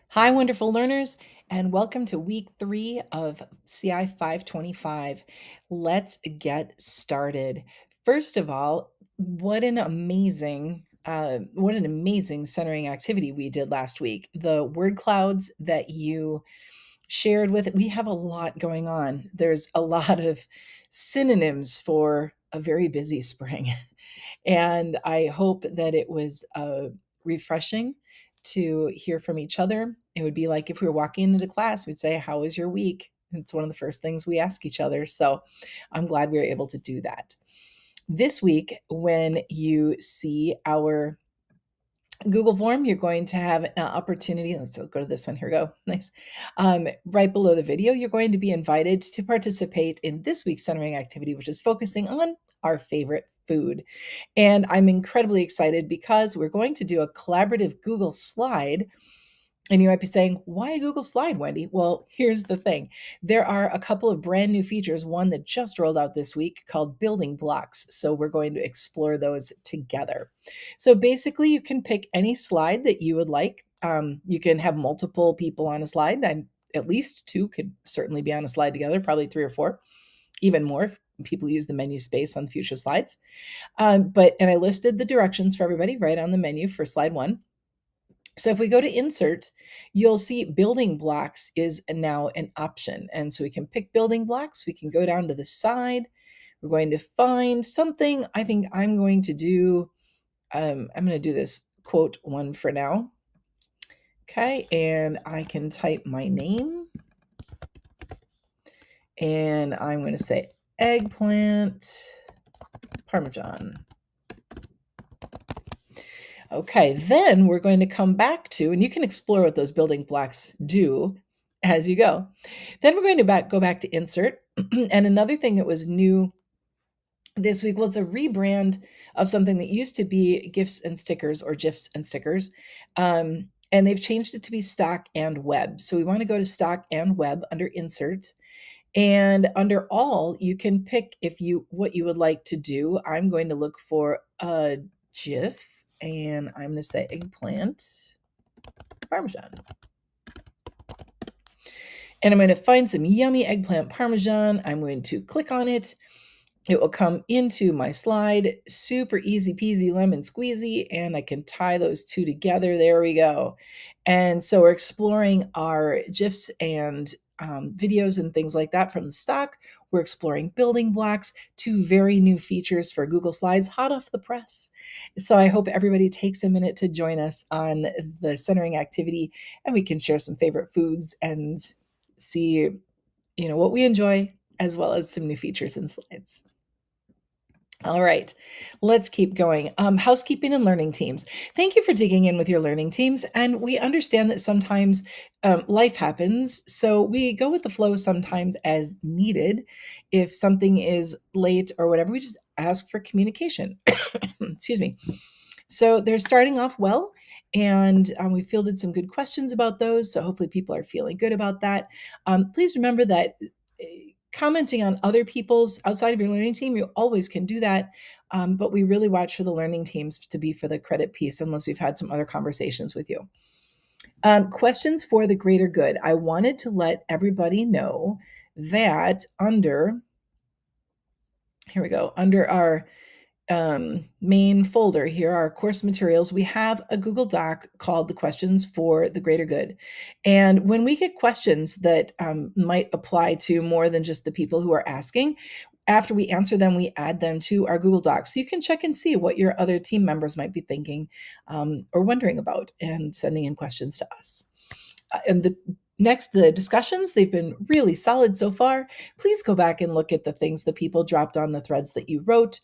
Hi, wonderful learners, and welcome to week 3 of CI 525. Let's get started. First of all, what an amazing centering activity we did last week. The word clouds that you shared with it, we have a lot going on. There's a lot of synonyms for a very busy spring. And I hope that it was refreshing to hear from each other. It would be like if we were walking into class, we'd say, "How was your week?" It's one of the first things we ask each other. So I'm glad we were able to do that. This week, when you see our Google form, you're going to have an opportunity. Let's go to this one. Here we go. Nice. Right below the video, you're going to be invited to participate in this week's centering activity, which is focusing on our favorite food. And I'm incredibly excited because we're going to do a collaborative Google slide. And you might be saying, why a Google slide, Wendy? Well, here's the thing. There are a couple of brand new features, one that just rolled out this week called building blocks. So we're going to explore those together. So basically, you can pick any slide that you would like. You can have multiple people on a slide. At least two could certainly be on a slide together, probably three or four, even more if people use the menu space on future slides. And I listed the directions for everybody right on the menu for slide one. So if we go to insert, you'll see building blocks is now an option. And so we can pick building blocks. We can go down to the side. We're going to find something. I think I'm going to do, I'm going to do this quote one for now. Okay. And I can type my name. And I'm going to say eggplant Parmesan. Okay, then we're going to come back to, and you can explore what those building blocks do as you go. Then we're going to go back to insert. And another thing that was new this week was a rebrand of something that used to be GIFs and stickers or GIFs and stickers. And they've changed it to be stock and web. So we want to go to stock and web under insert. And under all, you can pick what you would like to do. I'm going to look for a GIF and I'm going to say eggplant Parmesan. And I'm going to find some yummy eggplant Parmesan. I'm going to click on it. It will come into my slide. Super easy peasy lemon squeezy. And I can tie those two together. There we go. And so we're exploring our GIFs and videos and things like that from the stock. We're exploring building blocks, two very new features for Google Slides, hot off the press. So I hope everybody takes a minute to join us on the centering activity, and we can share some favorite foods and see, what we enjoy, as well as some new features and slides. All right, let's keep going. Housekeeping and learning teams. Thank you for digging in with your learning teams. And we understand that sometimes life happens. So we go with the flow sometimes as needed. If something is late or whatever, we just ask for communication. Excuse me. So they're starting off well. And we fielded some good questions about those. So hopefully people are feeling good about that. Please remember that commenting on other people's outside of your learning team, you always can do that. But we really watch for the learning teams to be for the credit piece, unless we've had some other conversations with you. Questions for the greater good. I wanted to let everybody know that under our main folder here, our course materials, we have a Google Doc called the Questions for the Greater Good. And when we get questions that might apply to more than just the people who are asking, after we answer them, we add them to our Google Docs. So you can check and see what your other team members might be thinking or wondering about and sending in questions to us. And the discussions, they've been really solid so far. Please go back and look at the things that people dropped on the threads that you wrote.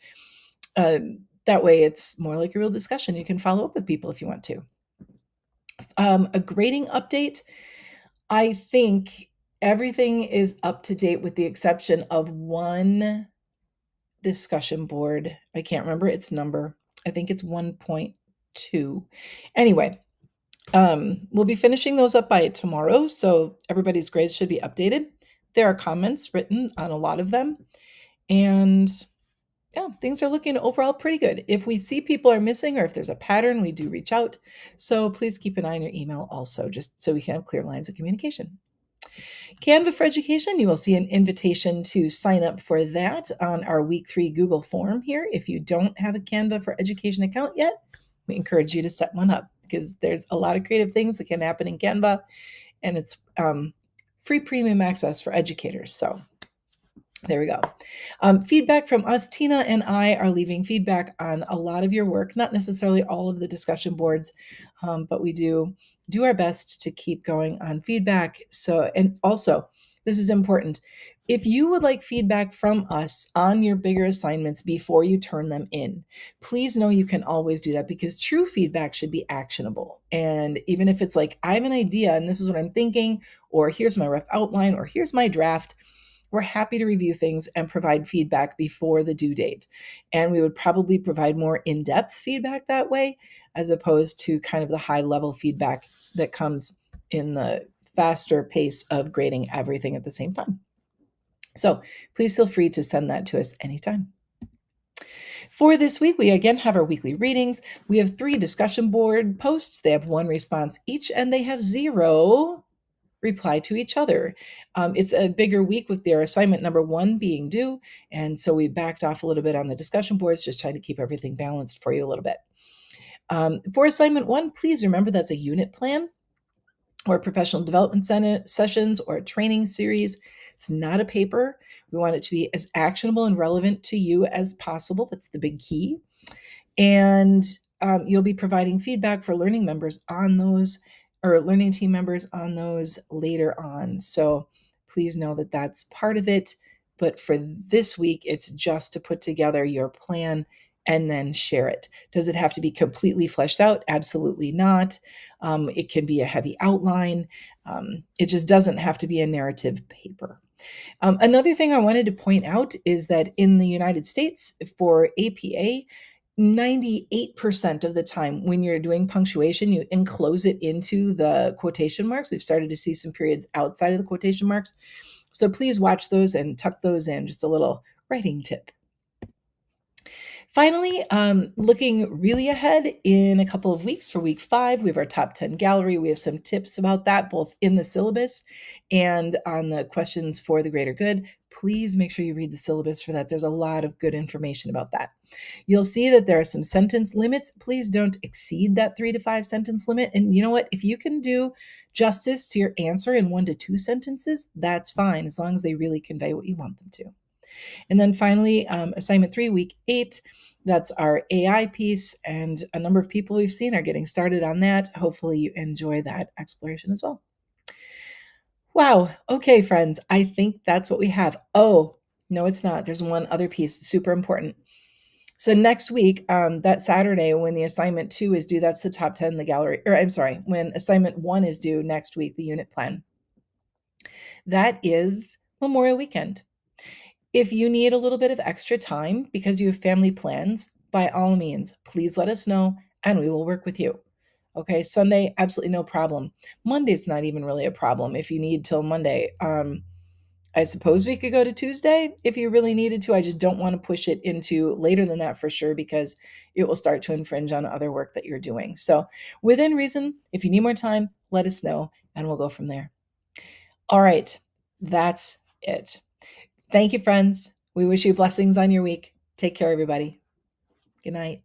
That way it's more like a real discussion. You can follow up with people if you want to. A grading update. I think everything is up to date with the exception of one discussion board. I can't remember its number. I think it's 1.2. Anyway, we'll be finishing those up by tomorrow, so everybody's grades should be updated. There are comments written on a lot of them, and Yeah, things are looking overall pretty good. If we see people are missing or if there's a pattern, we do reach out. So please keep an eye on your email also, just so we can have clear lines of communication. Canva for Education, you will see an invitation to sign up for that on our week 3 Google form here. If you don't have a Canva for Education account yet, we encourage you to set one up because there's a lot of creative things that can happen in Canva, and it's free premium access for educators. So there we go. Feedback from us. Tina and I are leaving feedback on a lot of your work, not necessarily all of the discussion boards, but we do our best to keep going on feedback. So, and also, this is important. If you would like feedback from us on your bigger assignments before you turn them in, please know you can always do that because true feedback should be actionable. And even if it's like, I have an idea and this is what I'm thinking, or here's my rough outline, or here's my draft, we're happy to review things and provide feedback before the due date. And we would probably provide more in depth feedback that way, as opposed to kind of the high level feedback that comes in the faster pace of grading everything at the same time. So please feel free to send that to us anytime. For this week, we again have our weekly readings. We have 3 discussion board posts. They have 1 response each, and they have 0 reply to each other. It's a bigger week with their assignment number 1 being due. And so we backed off a little bit on the discussion boards, just trying to keep everything balanced for you a little bit. For assignment 1, please remember that's a unit plan or professional development sessions or a training series. It's not a paper. We want it to be as actionable and relevant to you as possible. That's the big key. And you'll be providing feedback for learning members on those, or learning team members on those later on. So please know that that's part of it. But for this week, it's just to put together your plan and then share it. Does it have to be completely fleshed out? Absolutely not. It can be a heavy outline. It just doesn't have to be a narrative paper. Another thing I wanted to point out is that in the United States for APA, 98% of the time when you're doing punctuation, you enclose it into the quotation marks. We've started to see some periods outside of the quotation marks. So please watch those and tuck those in. Just a little writing tip. Finally, looking really ahead in a couple of weeks for week 5, we have our top 10 gallery. We have some tips about that, both in the syllabus and on the questions for the greater good. Please make sure you read the syllabus for that. There's a lot of good information about that. You'll see that there are some sentence limits. Please don't exceed that 3 to 5 sentence limit. And you know what? If you can do justice to your answer in 1 to 2 sentences, that's fine, as long as they really convey what you want them to. And then finally, assignment 3, week 8, that's our AI piece. And a number of people we've seen are getting started on that. Hopefully you enjoy that exploration as well. Wow. Okay, friends, I think that's what we have. Oh, no, it's not. There's one other piece, super important. So next week, that Saturday when the assignment 2 is due, that's the top 10, the gallery, or I'm sorry, when assignment 1 is due next week, the unit plan. That is Memorial Weekend. If you need a little bit of extra time because you have family plans, by all means, please let us know and we will work with you. Okay, Sunday, absolutely no problem. Monday's not even really a problem if you need till Monday. I suppose we could go to Tuesday if you really needed to. I just don't want to push it into later than that for sure because it will start to infringe on other work that you're doing. So within reason, if you need more time, let us know and we'll go from there. All right, that's it. Thank you, friends. We wish you blessings on your week. Take care, everybody. Good night.